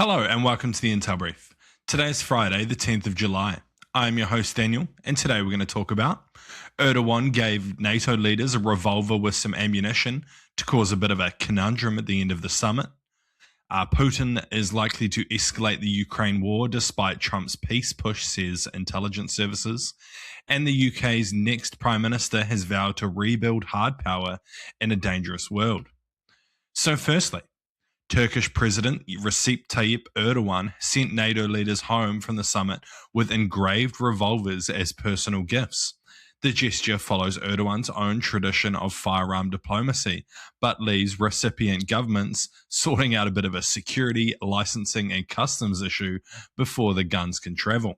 Hello and welcome to the Intel Brief. Today is Friday, the 10th of July. I am your host Daniel, and today we're going to talk about Erdogan gave NATO leaders a revolver with some ammunition to cause a bit of a conundrum at the end of the summit. Putin is likely to escalate the Ukraine war despite Trump's peace push, says intelligence services. And the UK's next Prime Minister has vowed to rebuild hard power in a dangerous world. So firstly, Turkish President Recep Tayyip Erdogan sent NATO leaders home from the summit with engraved revolvers as personal gifts. The gesture follows Erdogan's own tradition of firearm diplomacy, but leaves recipient governments sorting out a bit of a security, licensing, and customs issue before the guns can travel.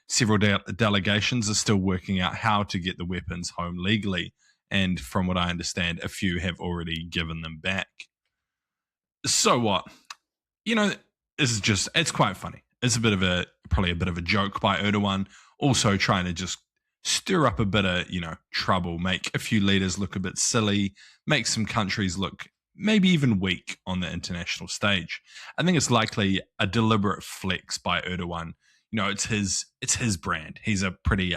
Several delegations are still working out how to get the weapons home legally, and from what I understand, a few have already given them back. So what? It's quite funny. It's probably a bit of a joke by Erdogan, also trying to just stir up a bit of, trouble, make a few leaders look a bit silly, make some countries look maybe even weak on the international stage. I think it's likely a deliberate flex by Erdogan. It's his brand. He's a pretty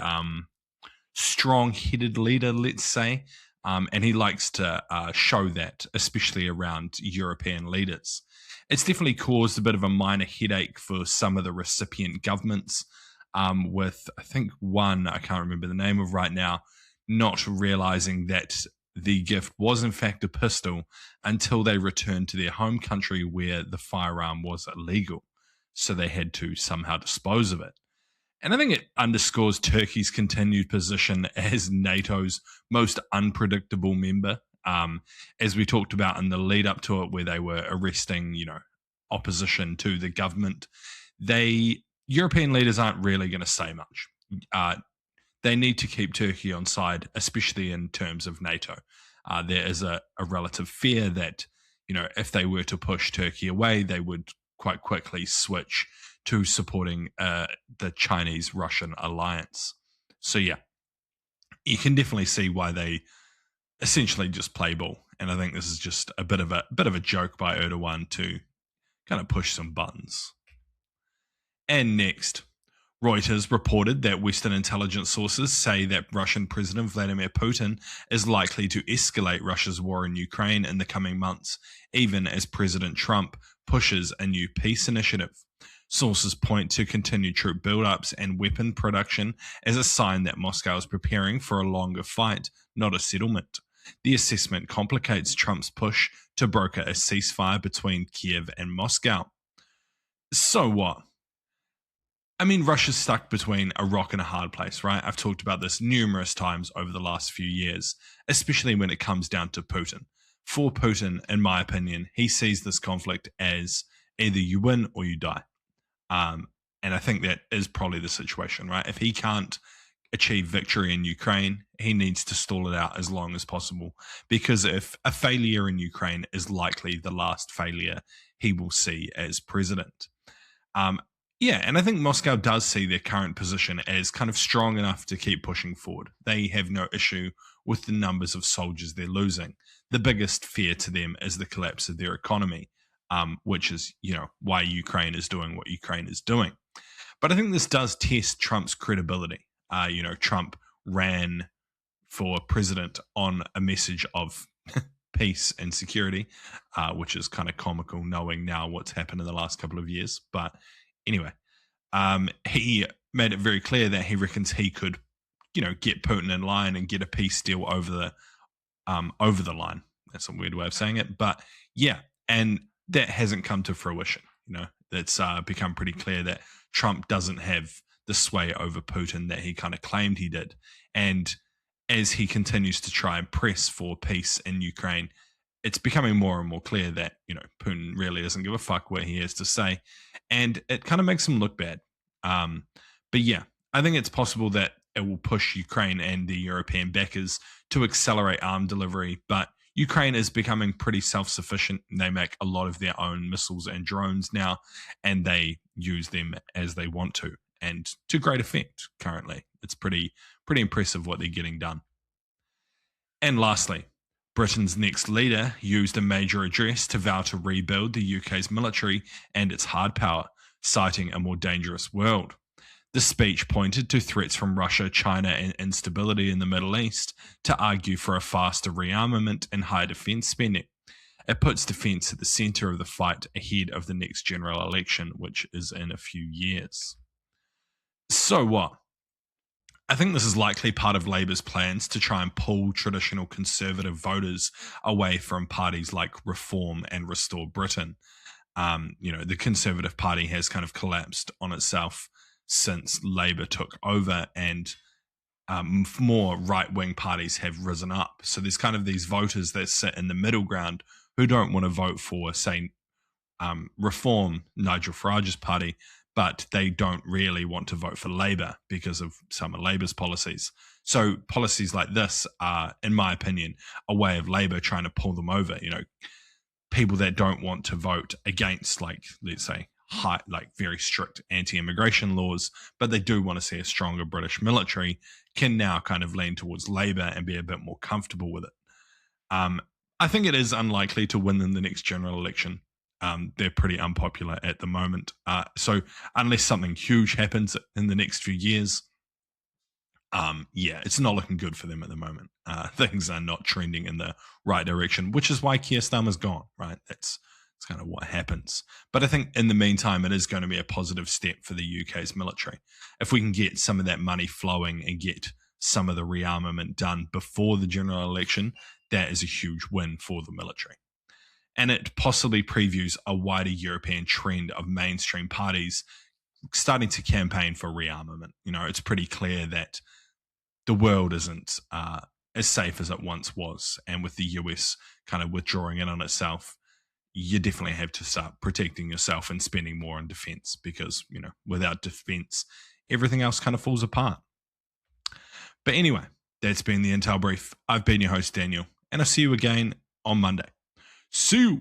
strong-headed leader, let's say. And he likes to show that, especially around European leaders. It's definitely caused a bit of a minor headache for some of the recipient governments, with, I think, one I can't remember the name of right now, not realizing that the gift was in fact a pistol until they returned to their home country where the firearm was illegal. So they had to somehow dispose of it. And I think it underscores Turkey's continued position as NATO's most unpredictable member. As we talked about in the lead up to it, where they were arresting, opposition to the government, European leaders aren't really going to say much. They need to keep Turkey on side, especially in terms of NATO. There is a relative fear that, if they were to push Turkey away, they would quite quickly switch to supporting the Chinese-Russian alliance. So yeah, you can definitely see why they essentially just play ball. And I think this is just a bit of a joke by Erdogan to kind of push some buttons. And next, Reuters reported that Western intelligence sources say that Russian President Vladimir Putin is likely to escalate Russia's war in Ukraine in the coming months, even as President Trump pushes a new peace initiative. Sources point to continued troop buildups and weapon production as a sign that Moscow is preparing for a longer fight, not a settlement. The assessment complicates Trump's push to broker a ceasefire between Kiev and Moscow. So what? I mean, Russia's stuck between a rock and a hard place, right? I've talked about this numerous times over the last few years, especially when it comes down to Putin. For Putin, in my opinion, he sees this conflict as either you win or you die. And I think that is probably the situation, right? If he can't achieve victory in Ukraine, he needs to stall it out as long as possible. Because if a failure in Ukraine is likely the last failure he will see as president. And I think Moscow does see their current position as kind of strong enough to keep pushing forward. They have no issue with the numbers of soldiers they're losing. The biggest fear to them is the collapse of their economy. Which is, why Ukraine is doing what Ukraine is doing. But I think this does test Trump's credibility. Trump ran for president on a message of peace and security, which is kind of comical knowing now what's happened in the last couple of years. But anyway, he made it very clear that he reckons he could, get Putin in line and get a peace deal over the line. That's a weird way of saying it. But yeah, and that hasn't come to fruition. It's become pretty clear that Trump doesn't have the sway over Putin that he kind of claimed he did. And as he continues to try and press for peace in Ukraine, it's becoming more and more clear that, Putin really doesn't give a fuck what he has to say. And it kind of makes him look bad. But yeah, I think it's possible that it will push Ukraine and the European backers to accelerate arm delivery. But Ukraine is becoming pretty self-sufficient. They make a lot of their own missiles and drones now, and they use them as they want to, and to great effect currently. It's pretty impressive what they're getting done. And lastly, Britain's next leader used a major address to vow to rebuild the UK's military and its hard power, citing a more dangerous world. The speech pointed to threats from Russia, China, and instability in the Middle East to argue for a faster rearmament and higher defence spending. It puts defence at the centre of the fight ahead of the next general election, which is in a few years. So what? I think this is likely part of Labour's plans to try and pull traditional conservative voters away from parties like Reform and Restore Britain. The Conservative Party has kind of collapsed on itself since Labour took over, and more right-wing parties have risen up. So there's kind of these voters that sit in the middle ground who don't want to vote for, say, Reform, Nigel Farage's party, but they don't really want to vote for Labour because of some of Labour's policies. So policies like this are, in my opinion, a way of Labour trying to pull them over. People that don't want to vote against, like, let's say, very strict anti-immigration laws, but they do want to see a stronger British military, can now kind of lean towards Labour and be a bit more comfortable with it. I think it is unlikely to win in the next general election. They're pretty unpopular at the moment. So unless something huge happens in the next few years, it's not looking good for them at the moment. Things are not trending in the right direction, which is why Keir Starmer's gone, right? That's kind of what happens. But I think in the meantime, it is going to be a positive step for the UK's military. If we can get some of that money flowing and get some of the rearmament done before the general election, that is a huge win for the military. And it possibly previews a wider European trend of mainstream parties starting to campaign for rearmament. It's pretty clear that the world isn't as safe as it once was. And with the US kind of withdrawing in on itself, you definitely have to start protecting yourself and spending more on defense because, without defense, everything else kind of falls apart. But anyway, that's been the Intel Brief. I've been your host, Daniel, and I'll see you again on Monday. See you.